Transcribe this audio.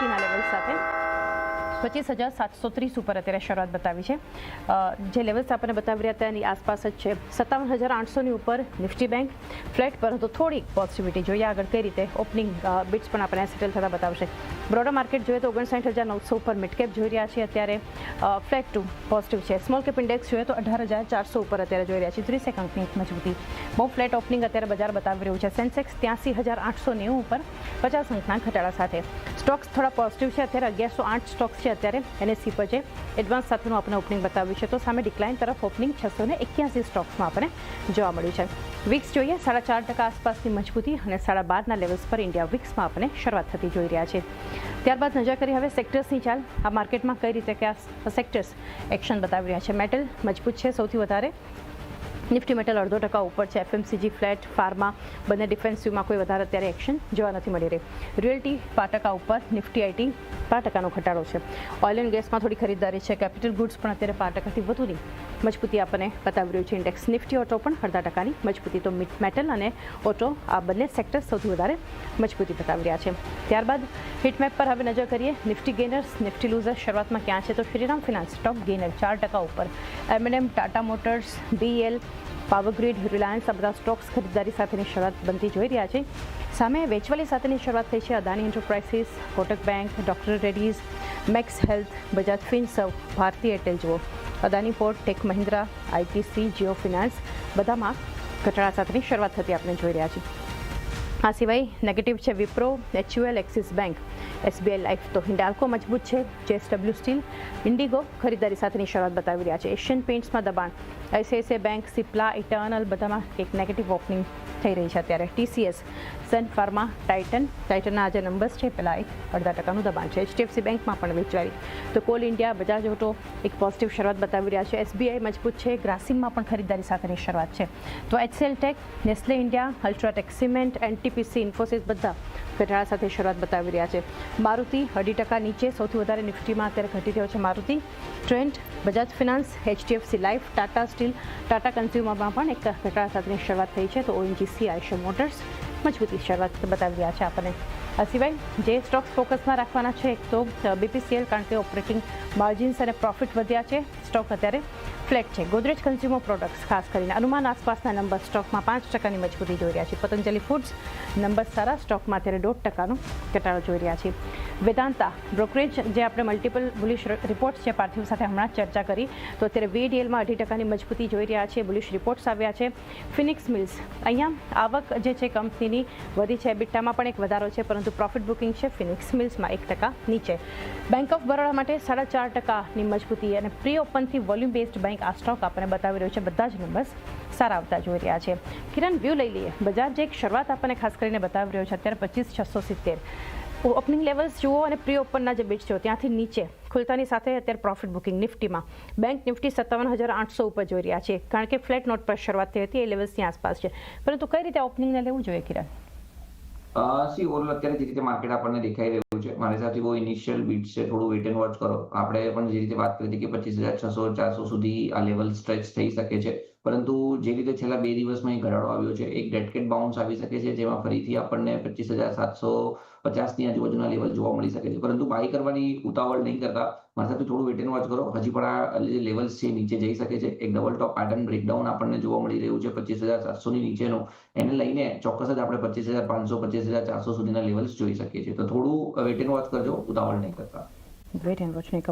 નિફ્ટીના level સાથે 25,730 ઉપર અત્યારે શરૂઆત બતાવી છે. જે લેવલ્સ આપણને બતાવી રહ્યા હતા એની આસપાસ જ છે. 57,800ની ઉપર નિફ્ટી બેંક ફ્લેટ, પરંતુ થોડીક પોઝિટિવિટી જોઈએ આગળ કઈ રીતે ઓપનિંગ બિટ્સ પણ આપણે સેટલ થતા બતાવશે. બ્રોડર માર્કેટ જોઈએ તો 59,900 ઉપર મિડ કેપ જોઈ રહ્યા છીએ અત્યારે, ફ્લેટ ટુ પોઝિટિવ છે. સ્મોલ કેપ ઇન્ડેક્સ જોઈએ તો 18,400 ઉપર અત્યારે જોઈ રહ્યા છીએ. 30 અંકની મજબૂતી, બહુ ફ્લેટ ઓપનિંગ અત્યારે બજાર બતાવી રહ્યું છે. સેન્સેક્સ 83,890 ઉપર 50 અંકના ઘટાડા સાથે. સ્ટોક્સ થોડા પોઝિટિવ છે અત્યારે. 1108 સ્ટોક્સ છે અત્યારે એનએસસી પર છે. એડવાન્સ સાથેનું આપણે ઓપનિંગ બતાવ્યું છે, તો સામે ડિક્લાઇન તરફ ઓપનિંગ 681 સ્ટોક્સમાં આપણે જોવા મળ્યું છે. વિક્સ જોઈએ 4.5% આસપાસની મજબૂતી અને 12.5ના લેવલ્સ પર ઇન્ડિયા વિક્સમાં આપણે શરૂઆત થતી જોઈ રહ્યા છે. ત્યારબાદ નજર કરી હવે સેક્ટર્સની ચાલ. આ માર્કેટમાં કઈ રીતે કયા સેક્ટર્સ એક્શન બતાવી રહ્યા છે. મેટલ મજબૂત છે સૌથી વધારે. નિફ્ટી મેટલ 0.5% ઉપર છે. એફએમસીજી ફ્લેટ, ફાર્મા બંને ડિફેન્સિવમાં કોઈ વધારે અત્યારે એક્શન જોવા નથી મળી રહી. રિયલ્ટી 5% ઉપર, નિફ્ટી આઈટી 5%નો ઘટાડો છે. ઓઇલ એન્ડ ગેસમાં થોડી ખરીદદારી છે. કેપિટલ ગુડ્સ પણ અત્યારે 5%થી વધુની મજબૂતી આપણને બતાવી રહ્યું છે ઇન્ડેક્સ. નિફ્ટી ઓટો પણ 0.5%ની મજબૂતી. તો મેટલ અને ઓટો આ બંને સેક્ટર્સ સૌથી વધારે મજબૂતી બતાવી રહ્યા છે. ત્યારબાદ હિટમેપ પર હવે નજર કરીએ. નિફ્ટી ગેનર્સ, નિફ્ટી લૂઝર્સ શરૂઆતમાં ક્યાં છે તો શ્રીરામ ફિનાન્સ ટોપ ગેનર 4% ઉપર. MNM, Tata motors, BL, Power Grid, Reliance આ બધા સ્ટોક્સ ખરીદદારી સાથેની શરૂઆત બનતી જોઈ રહ્યા છે. સામે વેચવાલી સાથેની શરૂઆત થઈ છે. Adani Enterprises, Kotak Bank, doctor Reddy's, Max Health, Bajaj Finserv, Bharti Airtel જુઓ, Adani Port, Tech Mahindra, ITC, Jio Finance બધામાં ઘટાડા સાથેની શરૂઆત થતી આપણે જોઈ રહ્યા છીએ. આ સિવાય નેગેટિવ છે Wipro, HUL, Axis Bank, SBI Life. તો હિન્ડાલ્કો મજબૂત છે. જેએસડબલ્યુ સ્ટીલ, ઇન્ડિગો ખરીદદારી સાથેની શરૂઆત બતાવી રહ્યા છે. એશિયન પેઇન્ટ્સમાં દબાણ. આઈસીઆઈસીઆઈ બેંક, સિપ્લા, ઇટર્નલ બધામાં એક નેગેટિવ ઓપનિંગ થઈ રહી છે અત્યારે. ટીસીએસ, સન ફાર્મા, ટાઇટનના આજે નંબર્સ છે પહેલાં એક 0.5%નું દબાણ છે. એચડીએફસી બેંકમાં પણ વેચવાળી. તો કોલ ઇન્ડિયા, બજાજ ઓટો એક પોઝિટિવ શરૂઆત બતાવી રહ્યા છે. એસબીઆઈ મજબૂત છે. ગ્રાસિમમાં પણ ખરીદદારી સાથેની શરૂઆત છે. તો HCL Tech, Nestle India, UltraTech Cement, NTPC, Infosys બધા ઘટાડા સાથે શરૂઆત બતાવી રહ્યા છે. મારુતિ 0.5% નીચે, સૌથી વધારે નિફ્ટીમાં અત્યારે ઘટી રહ્યો છે Maruti. Trend, Bajaj Finance, HDFC Life, Tata Steel, Tata કન્ઝ્યુમરમાં પણ એક ઘટાડા સાથેની શરૂઆત થઈ છે. તો ઓએનજીસી, આઈશર મોટર્સ મજબૂતી શરૂઆત બતાવી રહ્યા છે આપણને. આ સિવાય જે સ્ટોક્સ ફોકસમાં રાખવાના છે એક તો બીપીસીએલ, કારણ કે ઓપરેટિંગ માર્જિન્સ અને પ્રોફિટ વધ્યા છે. સ્ટોક અત્યારે ફ્લેટ છે. ગોદરેજ કન્ઝ્યુમર પ્રોડક્ટ્સ ખાસ કરીને અનુમાન આસપાસના નંબર સ્ટોકમાં 5%ની મજબૂતી જોઈ રહ્યા છે. પતંજલિ ફૂડ્સ નંબર સારા, સ્ટોકમાં અત્યારે 1.5%નો ઘટાડો જોઈ રહ્યા છે. વેદાંતા બ્રોકરેજ, જે આપણે મલ્ટિપલ બુલિશ રિપોર્ટ્સ છે પાર્થિવ સાથે હમણાં જ ચર્ચા કરી, તો અત્યારે વીડીએલમાં 0.5%ની મજબૂતી જોઈ રહ્યા છે. બુલિશ રિપોર્ટ્સ આવ્યા છે. ફિનિક્સ મિલ્સ, અહીંયા આવક જે છે કંપનીની વધી છે. એબિટામાં પણ એક વધારો છે, પરંતુ પ્રોફિટ બુકિંગ છે ફિનિક્સ મિલ્સમાં 1% નીચે. બેંક ઓફ બરોડા માટે 4.5%ની મજબૂતી અને પ્રી ઓપનથી વોલ્યુમ બેઝડ બેંક આ સ્ટોક આપણને બતાવી રહ્યું છે. બધા જ નંબર્સ સારા આવતા જોઈ રહ્યા છે. કિરણ, વ્યૂ લઈ લઈએ. બજાર જે એક શરૂઆત આપણને ખાસ કરીને બતાવી રહ્યો છે અત્યારે 25,670 ઓપનિંગ લેવલ્સ જુઓ અને પ્રી ઓપનના જે બિટ્સ જુઓ ત્યાંથી નીચે ખુલતાની સાથે અત્યારે પ્રોફિટ બુકિંગ. નિફ્ટીમાં બેંક નિફ્ટી 57,800 ઉપર જોઈ રહ્યા છે, કારણ કે ફ્લેટ નોટ પર શરૂઆત થઈ હતી. એ લેવલ્સની આસપાસ છે, પરંતુ કઈ રીતે ઓપનિંગને લેવું જોઈએ કિરણ? ઓવરઓલ અત્યારે જે રીતે માર્કેટ આપણને દેખાઈ રહ્યું છે, મારી સાથે બહુ ઇનિશિયલ બીટ્સ છે, થોડું વેટ એન્ડ વોચ કરો. આપણે પણ જે રીતે વાત કરી હતી કે 25,600-400 સુધી આ લેવલ સ્ટ્રેચ થઈ શકે છે, પરંતુ જે રીતે છેલ્લા 2 દિવસમાં એક ઘટાડો આવ્યો છે, એક ડેડ કેટ બાઉન્સ આવી શકે છે, જેમાં ફરીથી આપણને 25,750ની આજુબાજુના લેવલ જોવા મળી શકે છે. પરંતુ બાય કરવાની ઉતાવળ નહીં કરતા, મારી સાથે થોડું વેટ એન્ડ વોચ કરો. હજી પણ આ જે લેવલ્સ છે નીચે જઈ શકે છે. એક ડબલ ટોપ પેટર્ન બ્રેકડાઉન આપણને જોવા મળી રહ્યું છે 25,700ની નીચેનું. એને લઈને ચોક્કસ જ આપણે 25,500, 25,400 સુધીના લેવલ્સ જોઈ શકીએ છીએ. તો થોડું વેટ એન્ડ વોચ કરજો, ઉતાવળ નહીં કરતા. વેટ એન્ડ વોચ નહીં